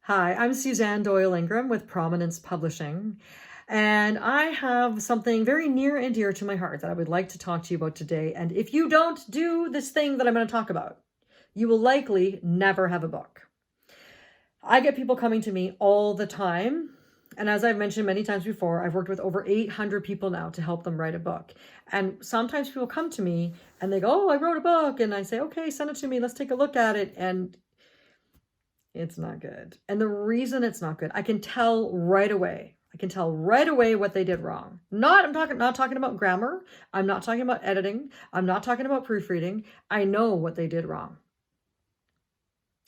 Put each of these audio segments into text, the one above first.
Hi, I'm Suzanne Doyle-Ingram with Prominence Publishing, and I have something very near and dear to my heart that I would like to talk to you about today. And if you don't do this thing that I'm going to talk about, you will likely never have a book. I get people coming to me all the time. And as I've mentioned many times before, I've worked with over 800 people now to help them write a book. And sometimes people come to me and they go, "Oh, I wrote a book." And I say, "Okay, send it to me. Let's take a look at it." And it's not good. And the reason it's not good, I can tell right away. I can tell right away what they did wrong. Not talking about grammar. I'm not talking about editing. I'm not talking about proofreading. I know what they did wrong.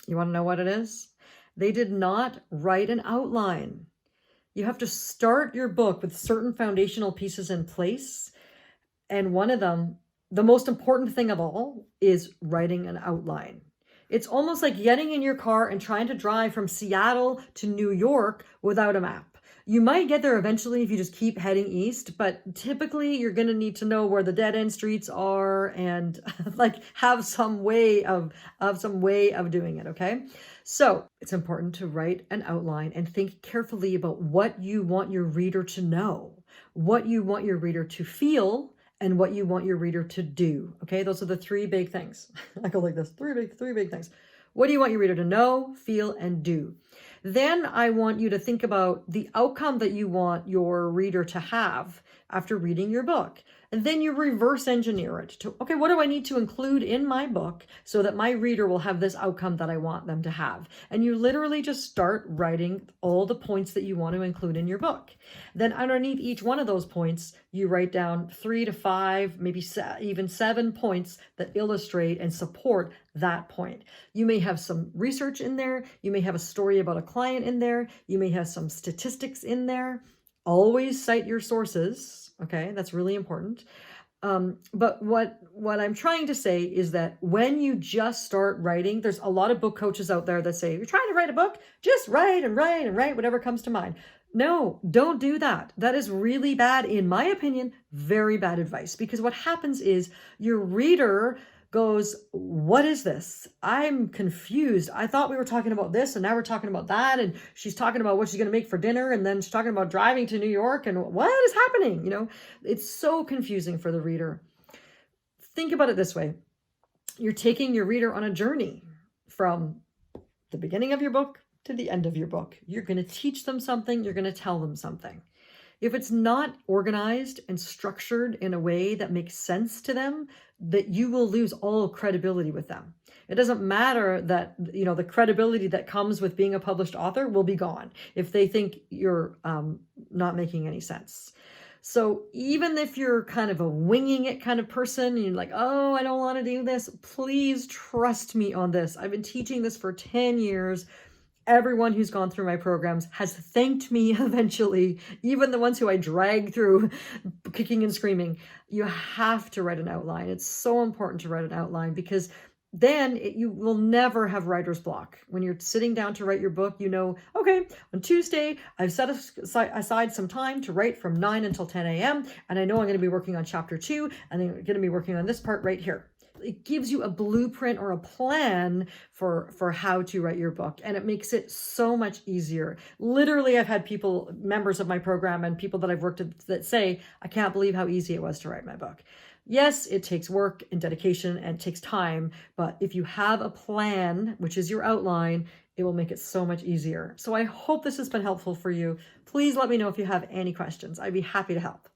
You want to know what it is? They did not write an outline. You have to start your book with certain foundational pieces in place. And one of them, the most important thing of all, is writing an outline. It's almost like getting in your car and trying to drive from Seattle to New York without a map. You might get there eventually if you just keep heading east, but typically you're going to need to know where the dead end streets are and like have some way of doing it, okay? So, it's important to write an outline and think carefully about what you want your reader to know, what you want your reader to feel, and what you want your reader to do. Okay, those are the three big things. I go like this, three big things. What do you want your reader to know, feel, and do? Then I want you to think about the outcome that you want your reader to have after reading your book. And then you reverse engineer it to, okay, what do I need to include in my book so that my reader will have this outcome that I want them to have? And you literally just start writing all the points that you want to include in your book. Then underneath each one of those points, you write down 3 to 5, maybe even 7 points that illustrate and support that point. You may have some research in there. You may have a story about a client in there. You may have some statistics in there. Always cite your sources. Okay, that's really important. But what I'm trying to say is that when you just start writing, there's a lot of book coaches out there that say, "You're trying to write a book, just write and write and write whatever comes to mind." No, don't do that. That is really bad, in my opinion, very bad advice. Because what happens is your reader goes, "What is this? I'm confused. I thought we were talking about this and now we're talking about that. And she's talking about what she's going to make for dinner. And then she's talking about driving to New York. And what is happening?" You know, it's so confusing for the reader. Think about it this way. You're taking your reader on a journey from the beginning of your book to the end of your book. You're going to teach them something. You're going to tell them something. If it's not organized and structured in a way that makes sense to them, that you will lose all credibility with them. It doesn't matter that, you know, the credibility that comes with being a published author will be gone if they think you're not making any sense. So even if you're kind of a winging it kind of person, and you're like, "Oh, I don't want to do this," please trust me on this. I've been teaching this for 10 years. Everyone who's gone through my programs has thanked me eventually, even the ones who I drag through kicking and screaming. You have to write an outline. It's so important to write an outline because then you will never have writer's block. When you're sitting down to write your book, you know, okay, on Tuesday, I've set aside some time to write from 9 until 10 a.m. And I know I'm going to be working on chapter 2 and I'm going to be working on this part right here. It gives you a blueprint or a plan for how to write your book, and it makes it so much easier. Literally, I've had people, members of my program and people that I've worked with, that say, "I can't believe how easy it was to write my book." Yes, it takes work and dedication and it takes time, but if you have a plan, which is your outline, it will make it so much easier. So I hope this has been helpful for you. Please let me know if you have any questions. I'd be happy to help.